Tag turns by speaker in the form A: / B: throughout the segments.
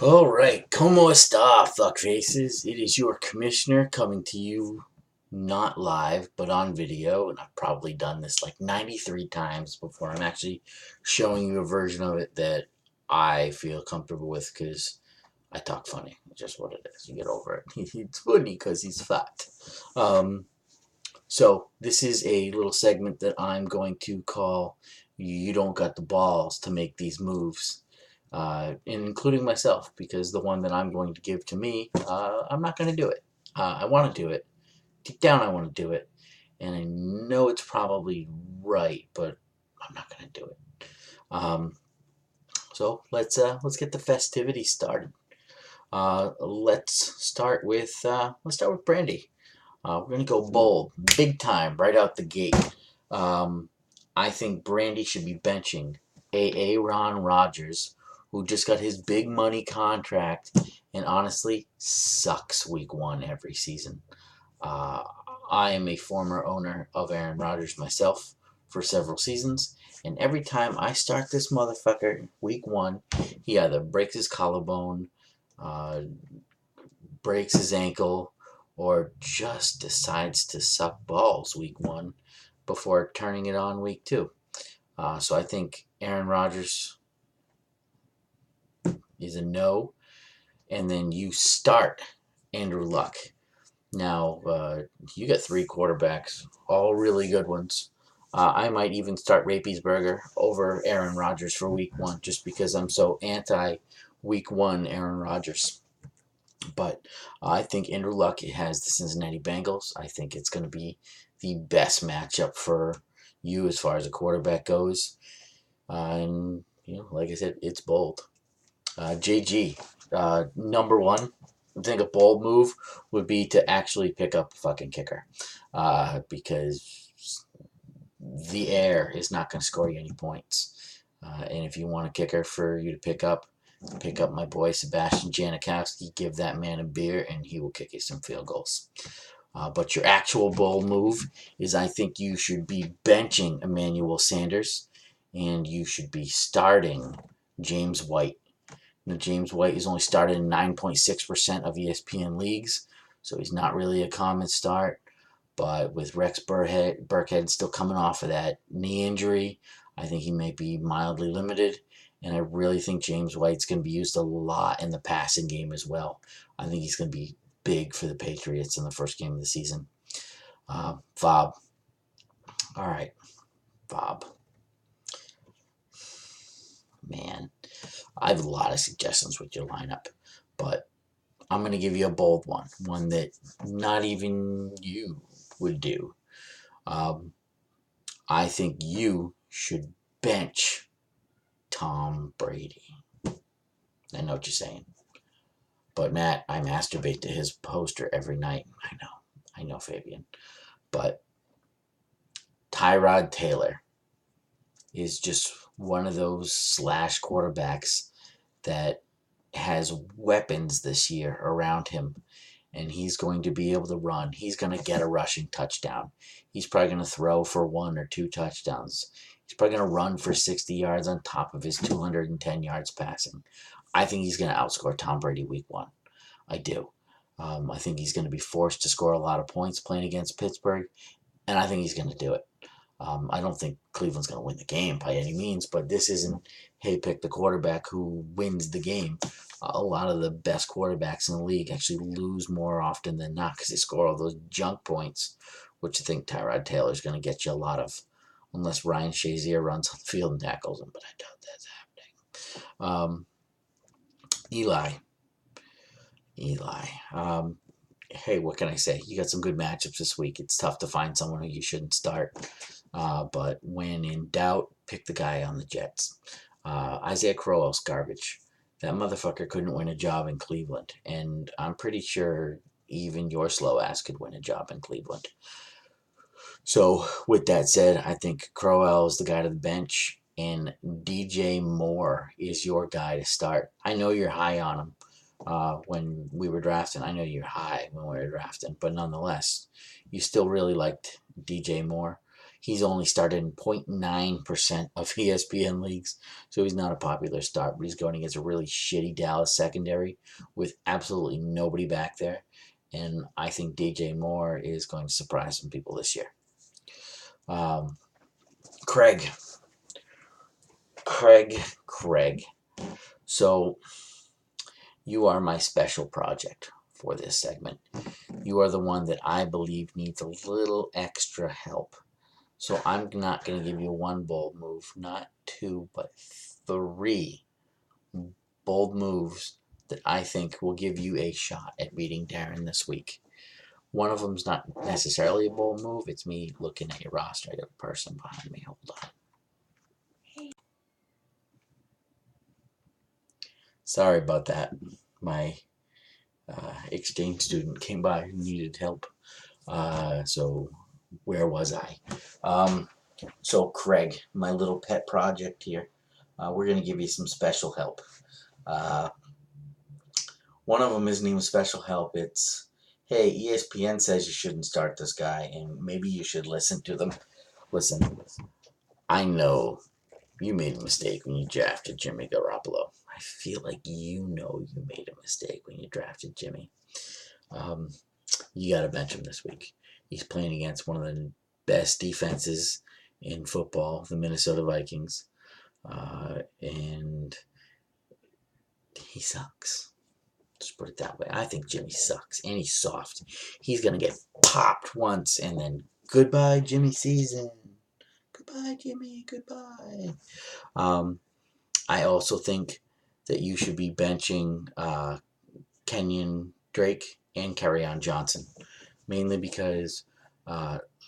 A: Alright, como esta, fuckfaces? It is your commissioner coming to you not live, but on video, and I've probably done this like 93 times before I'm actually showing you a version of it that I feel comfortable with because I talk funny. It's just what it is. You get over it. It's funny because he's fat. Um, so, this is a little segment that I'm going to call You Don't Got the Balls to Make These Moves, including myself, because the one that I'm going to give to me, I'm not going to do it. I want to do it. Deep down, I want to do it. And I know it's probably right, but I'm not going to do it. Um, so let's get the festivities started. Let's start with Brandy. We're gonna go bold, big time, right out the gate. Um, I think Brandy should be benching Aaron Rodgers, who just got his big money contract, and honestly sucks week one every season. Uh, I am a former owner of Aaron Rodgers myself for several seasons, and every time I start this motherfucker week one, he either breaks his collarbone, uh, breaks his ankle, or just decides to suck balls week one before turning it on week two. So I think Aaron Rodgers is a no, and then you start Andrew Luck. Now, you got three quarterbacks, all really good ones. I might even start Rapiesberger over Aaron Rodgers for week one just because I'm so anti week one Aaron Rodgers. But I think Andrew Luck has the Cincinnati Bengals. I think it's going to be the best matchup for you as far as a quarterback goes. And, like I said, it's bold. JG, number one, I think a bold move would be to actually pick up a fucking kicker. Because the air is not going to score you any points. And if you want a kicker for you to pick up my boy Sebastian Janikowski, give that man a beer, and he will kick you some field goals. But your actual bold move is I think you should be benching Emmanuel Sanders, and you should be starting James White. Now, James White is only started in 9.6% of ESPN leagues, so he's not really a common start. But with Rex Burkhead still coming off of that knee injury, I think he may be mildly limited. And I really think James White's going to be used a lot in the passing game as well. I think he's going to be big for the Patriots in the first game of the season. Bob. All right, Bob. Man, I have a lot of suggestions with your lineup, but I'm going to give you a bold one that not even you would do. Um, I think you should bench Tom Brady. I know what you're saying. But Matt, I masturbate to his poster every night. I know, Fabian. But Tyrod Taylor is just one of those slash quarterbacks that has weapons this year around him. And he's going to be able to run. He's going to get a rushing touchdown. He's probably going to throw for one or two touchdowns. He's probably going to run for 60 yards on top of his 210 yards passing. I think he's going to outscore Tom Brady week one. I do. I think he's going to be forced to score a lot of points playing against Pittsburgh, and I think he's going to do it. I don't think Cleveland's going to win the game by any means, but this isn't, hey, pick the quarterback who wins the game. A lot of the best quarterbacks in the league actually lose more often than not because they score all those junk points, which I think Tyrod Taylor's going to get you a lot of, unless Ryan Shazier runs on the field and tackles him, but I doubt that's happening. Eli. Eli. Hey, what can I say? You got some good matchups this week. It's tough to find someone who you shouldn't start. But when in doubt, pick the guy on the Jets. Isaiah Crowell's garbage. That motherfucker couldn't win a job in Cleveland. And I'm pretty sure even your slow ass could win a job in Cleveland. So, with that said, I think Crowell is the guy to the bench. And DJ Moore is your guy to start. I know you're high on him when we were drafting. I know you're high when we were drafting, but nonetheless, you still really liked DJ Moore. He's only started in 0.9% of ESPN leagues, so he's not a popular start, but he's going against a really shitty Dallas secondary with absolutely nobody back there. And I think DJ Moore is going to surprise some people this year. Craig. So you are my special project for this segment. You are the one that I believe needs a little extra help. So I'm not going to give you one bold move, not two, but three bold moves that I think will give you a shot at beating Darren this week. One of them's not necessarily a bold move. It's me looking at your roster. I got a person behind me. Hold on. Sorry about that. My exchange student came by who needed help. So where was I? So Craig, my little pet project here, we're going to give you some special help. One of them isn't even special help. It's, hey, ESPN says you shouldn't start this guy, and maybe you should listen to them. Listen, I know you made a mistake when you drafted Jimmy Garoppolo. I feel like you know you made a mistake when you drafted Jimmy. You got to bench him this week. He's playing against one of the best defenses in football, the Minnesota Vikings, and he sucks. Just put it that way. I think Jimmy sucks, and he's soft. He's going to get popped once, and then goodbye, Jimmy season. Goodbye, Jimmy. Goodbye. I also think that you should be benching Kenyon Drake and Kerryon Johnson, mainly because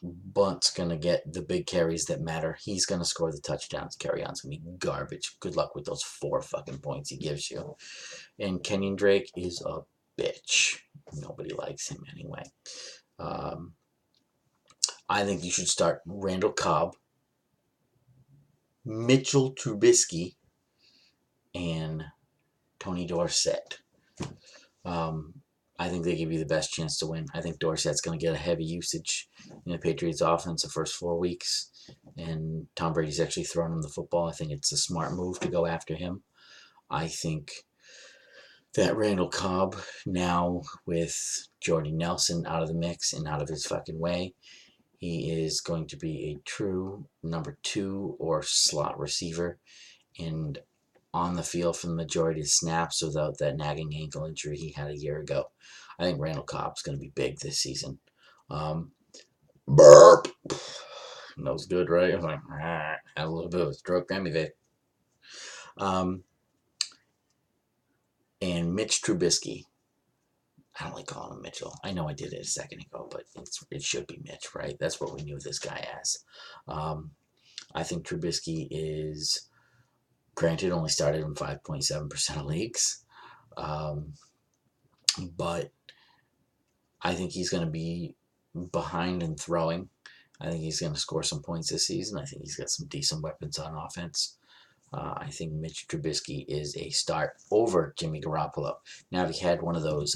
A: Bunt's going to get the big carries that matter. He's going to score the touchdowns. Kerryon's going to be garbage. Good luck with those 4 fucking points he gives you. And Kenyon Drake is a bitch. Nobody likes him anyway. I think you should start Randall Cobb, Mitchell Trubisky, and Tony Dorsett. I think they give you the best chance to win. I think Dorsett's going to get a heavy usage in the Patriots offense the first 4 weeks. And Tom Brady's actually throwing him the football. I think it's a smart move to go after him. I think that Randall Cobb, now with Jordy Nelson out of the mix and out of his fucking way, he is going to be a true number 2 or slot receiver and on the field for the majority of snaps without that nagging ankle injury he had a year ago. I think Randall Cobb's going to be big this season. Burp! That was good, right? I was like, had a little bit of a stroke. Grammy Vic. And Mitch Trubisky. I don't like calling him Mitchell. I know I did it a second ago, but it should be Mitch, right? That's what we knew this guy as. I think Trubisky is, granted, only started in 5.7% of leagues. But I think he's going to be behind in throwing. I think he's going to score some points this season. I think he's got some decent weapons on offense. I think Mitch Trubisky is a start over Jimmy Garoppolo. Now, if he had one of those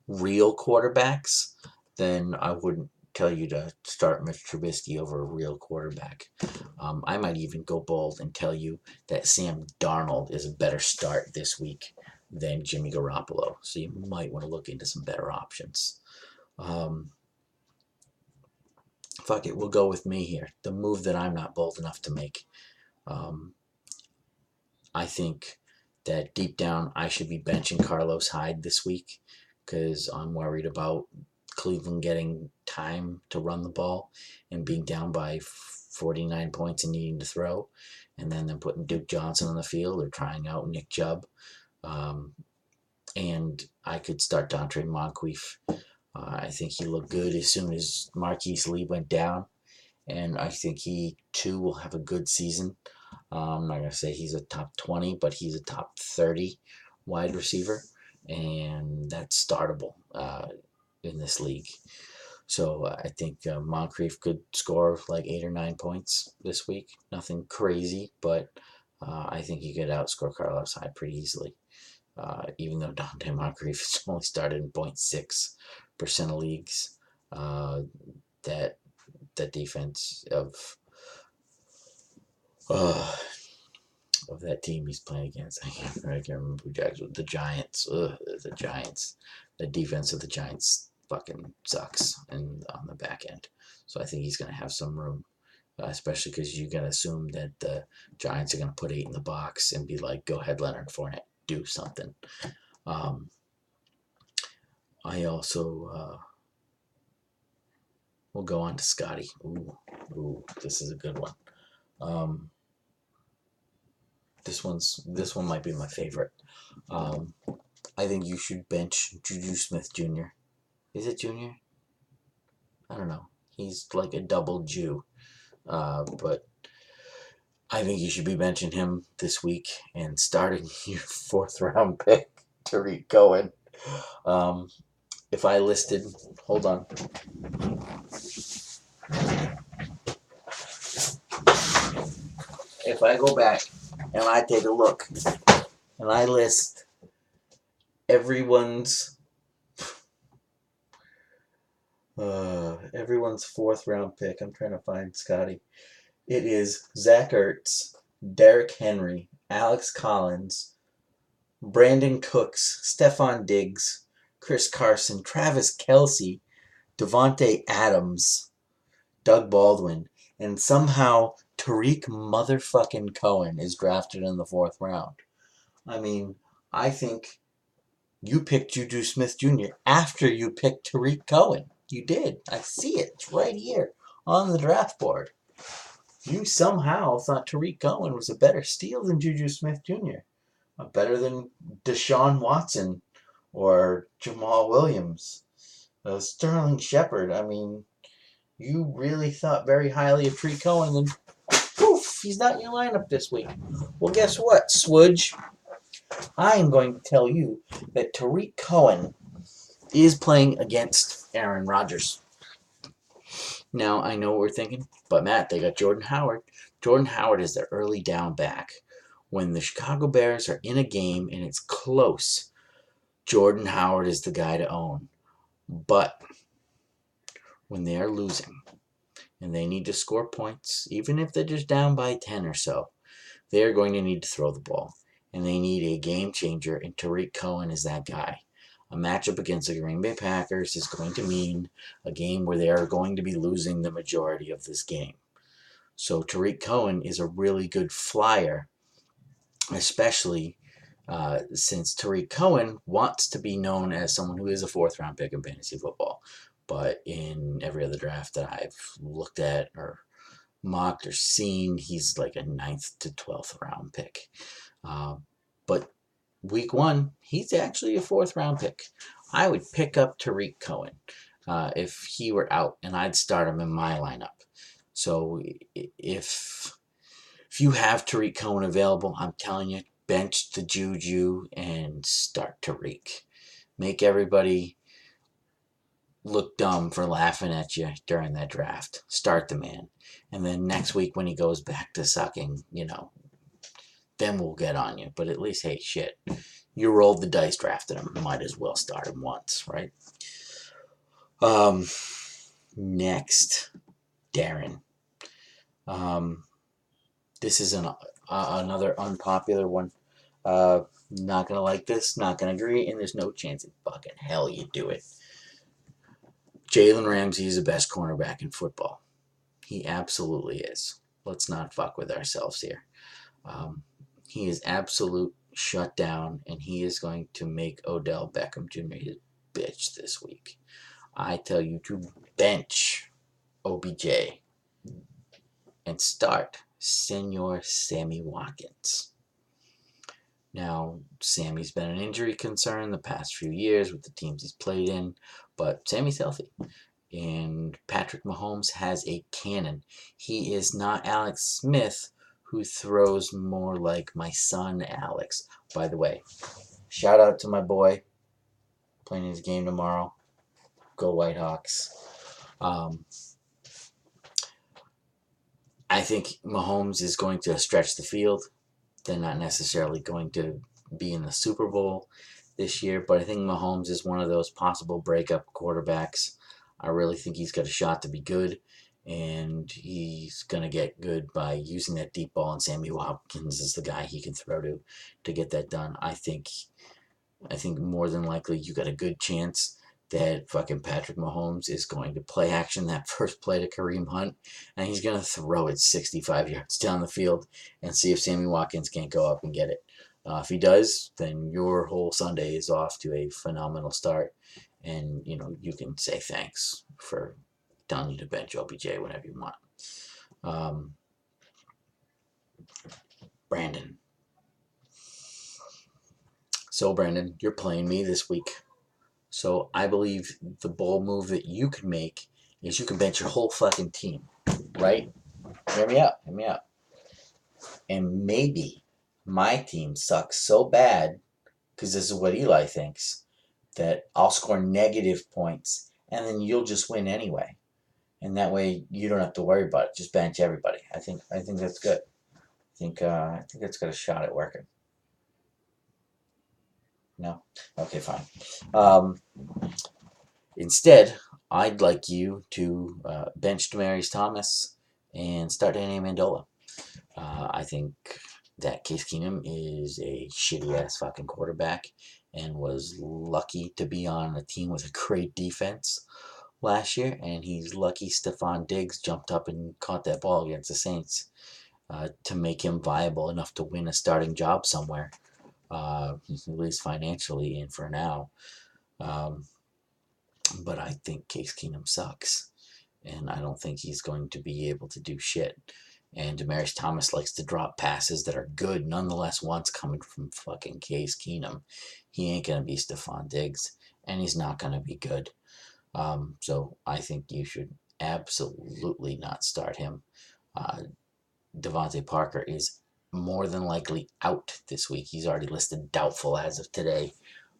A: real quarterbacks, then I wouldn't tell you to start Mitch Trubisky over a real quarterback. I might even go bold and tell you that Sam Darnold is a better start this week than Jimmy Garoppolo. So you might want to look into some better options. Fuck it, we'll go with me here. The move that I'm not bold enough to make. I think that deep down I should be benching Carlos Hyde this week because I'm worried about Cleveland getting time to run the ball and being down by 49 points and needing to throw, and then them putting Duke Johnson on the field or trying out Nick Chubb. And I could start Dontre Moncrief. I think he looked good as soon as Marquise Lee went down, and I think he too will have a good season. I'm not going to say he's a top 20, but he's a top 30 wide receiver, and that's startable in this league. So I think Moncrief could score like 8 or 9 points this week. Nothing crazy, but I think he could outscore Carlos Hyde pretty easily. Even though Donte Moncrief has only started in 0.6% of leagues, that that defense of that team he's playing against. I can't remember who Jags with. The Giants. The Giants. The defense of the Giants fucking sucks and on the back end. So I think he's going to have some room, especially because you got to assume that the Giants are going to put 8 in the box and be like, go ahead, Leonard Fournette, do something. I also will go on to Scotty. Ooh, this is a good one. This one might be my favorite. I think you should bench Juju Smith Jr. Is it Jr.? I don't know. He's like a double Jew. But I think you should be benching him this week and starting your 4th round pick, Tarik Cohen. If I listed, hold on. If I go back and I take a look and I list everyone's 4th round pick, I'm trying to find Scotty. It is Zach Ertz, Derrick Henry, Alex Collins, Brandon Cooks, Stephon Diggs, Chris Carson, Travis Kelce, Devontae Adams, Doug Baldwin, and somehow Tarik motherfucking Cohen is drafted in the 4th round. I mean, I think you picked Juju Smith Jr. after you picked Tarik Cohen. You did. I see it. It's right here on the draft board. You somehow thought Tarik Cohen was a better steal than Juju Smith Jr. Better than Deshaun Watson or Jamal Williams. Sterling Shepard. I mean, you really thought very highly of Tarik Cohen, and then poof, he's not in your lineup this week. Well, guess what, Swudge? I am going to tell you that Tarik Cohen is playing against Aaron Rodgers. Now, I know what we're thinking, but Matt, they got Jordan Howard. Jordan Howard is their early down back. When the Chicago Bears are in a game and it's close, Jordan Howard is the guy to own. But when they are losing and they need to score points, even if they're just down by 10 or so, they are going to need to throw the ball. And they need a game changer, and Tarik Cohen is that guy. A matchup against the Green Bay Packers is going to mean a game where they are going to be losing the majority of this game. So Tarik Cohen is a really good flyer, especially since Tarik Cohen wants to be known as someone who is a 4th round pick in fantasy football. But in every other draft that I've looked at or mocked or seen, he's like a 9th to 12th round pick. But week 1, he's actually a 4th round pick. I would pick up Tarik Cohen if he were out, and I'd start him in my lineup. So if you have Tarik Cohen available, I'm telling you, bench the Juju and start Tarik. Make everybody look dumb for laughing at you during that draft. Start the man. And then next week when he goes back to sucking, then we'll get on you. But at least, hey, shit, you rolled the dice, drafted him. Might as well start him once, right? Next, Darren. This is another unpopular one. Not going to like this, not going to agree, and there's no chance in fucking hell you do it. Jalen Ramsey is the best cornerback in football. He absolutely is. Let's not fuck with ourselves here. He is absolute shutdown, and he is going to make Odell Beckham Jr. his bitch this week. I tell you to bench OBJ and start Senor Sammy Watkins. Now, Sammy's been an injury concern the past few years with the teams he's played in, but Sammy's healthy. And Patrick Mahomes has a cannon. He is not Alex Smith, who throws more like my son Alex. By the way, shout out to my boy playing his game tomorrow. Go Whitehawks. I think Mahomes is going to stretch the field. They're not necessarily going to be in the Super Bowl this year, but I think Mahomes is one of those possible breakup quarterbacks. I really think he's got a shot to be good, and he's going to get good by using that deep ball, and Sammy Watkins is the guy he can throw to get that done. I think more than likely you got a good chance that fucking Patrick Mahomes is going to play action that first play to Kareem Hunt, and he's going to throw it 65 yards down the field and see if Sammy Watkins can't go up and get it. If he does, then your whole Sunday is off to a phenomenal start, and you can say thanks for telling you to bench OBJ whenever you want. Um, Brandon. So, Brandon, you're playing me this week. So, I believe the bold move that you can make is you can bench your whole fucking team, right? Hear me out. Hear me out. And maybe my team sucks so bad, because this is what Eli thinks, that I'll score negative points and then you'll just win anyway. And that way you don't have to worry about it. Just bench everybody. I think that's good. I think that's got a shot at working. No? Okay, fine. Instead, I'd like you to bench Demaryius Thomas and start Danny Amendola. I think that Case Keenum is a shitty ass fucking quarterback and was lucky to be on a team with a great defense last year, and he's lucky Stephon Diggs jumped up and caught that ball against the Saints to make him viable enough to win a starting job somewhere, at least financially and for now. But I think Case Keenum sucks, and I don't think he's going to be able to do shit. And Demaryius Thomas likes to drop passes that are good, nonetheless, once coming from fucking Case Keenum. He ain't going to be Stephon Diggs, and he's not going to be good. So I think you should absolutely not start him. Devontae Parker is more than likely out this week. He's already listed doubtful as of today.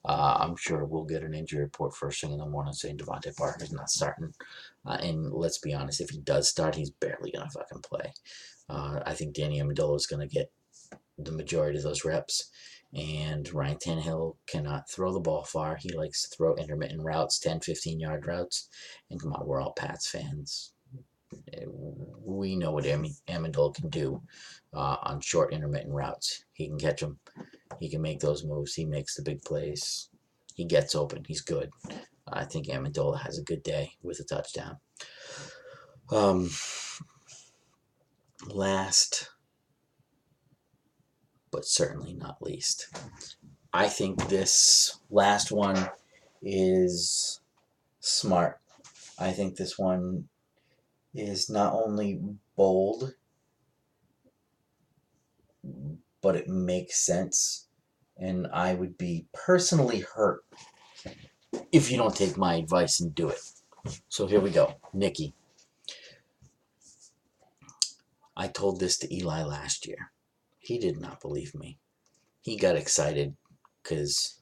A: I'm sure we'll get an injury report first thing in the morning saying Devontae Parker's not starting. And let's be honest, if he does start, he's barely going to fucking play. I think Danny Amendola is going to get the majority of those reps. And Ryan Tannehill cannot throw the ball far. He likes to throw intermittent routes, 10, 15-yard routes. And come on, we're all Pats fans. We know what Amendola can do on short intermittent routes. He can catch them. He can make those moves. He makes the big plays. He gets open. He's good. I think Amendola has a good day with a touchdown. Last, but certainly not least, I think this last one is smart. I think this one is not only bold, but it makes sense. And I would be personally hurt if you don't take my advice and do it. So here we go. Nikki. I told this to Eli last year. He did not believe me. He got excited because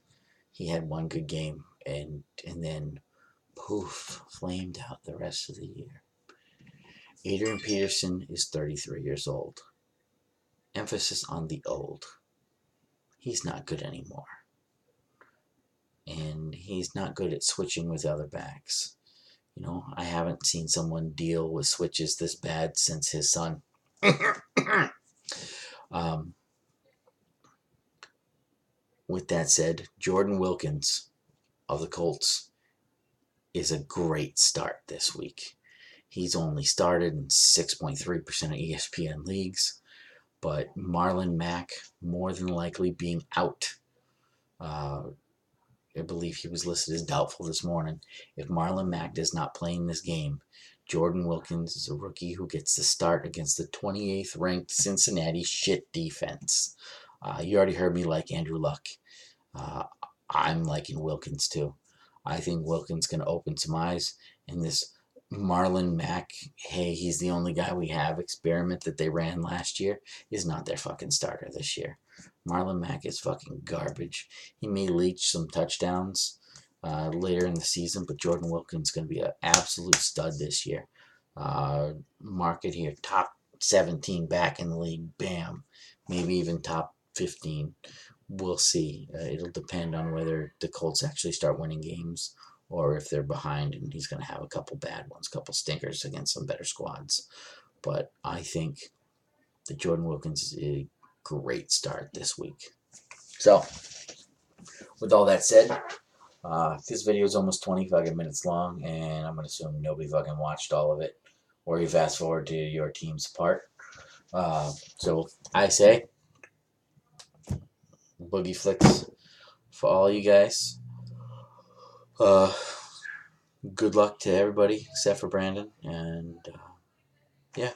A: he had one good game and then poof, flamed out the rest of the year. Adrian Peterson is 33 years old. Emphasis on the old. He's not good anymore. And he's not good at switching with other backs. I haven't seen someone deal with switches this bad since his son. With that said, Jordan Wilkins of the Colts is a great start this week. He's only started in 6.3% of ESPN leagues, but Marlon Mack more than likely being out. I believe he was listed as doubtful this morning. If Marlon Mack does not play in this game, Jordan Wilkins is a rookie who gets the start against the 28th ranked Cincinnati shit defense. You already heard me like Andrew Luck. I'm liking Wilkins too. I think Wilkins going to open some eyes in this Marlon Mack, hey, he's the only guy we have experiment that they ran last year is not their fucking starter this year. Marlon Mack is fucking garbage. He may leach some touchdowns later in the season, but Jordan Wilkins is going to be an absolute stud this year. Mark it here, top 17 back in the league, bam. Maybe even top 15. We'll see. It'll depend on whether the Colts actually start winning games or if they're behind and he's going to have a couple bad ones, a couple stinkers against some better squads. But I think that Jordan Wilkins is a great start this week. So, with all that said, this video is almost 20 fucking minutes long, and I'm going to assume nobody fucking watched all of it, or you fast forward to your team's part. So, I say, boogie flicks for all you guys. Good luck to everybody except for Brandon, and yeah.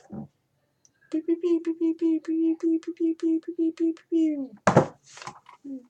A: Beep, beep, beep, beep, beep, beep, beep, beep, beep, beep, beep, beep, beep, beep.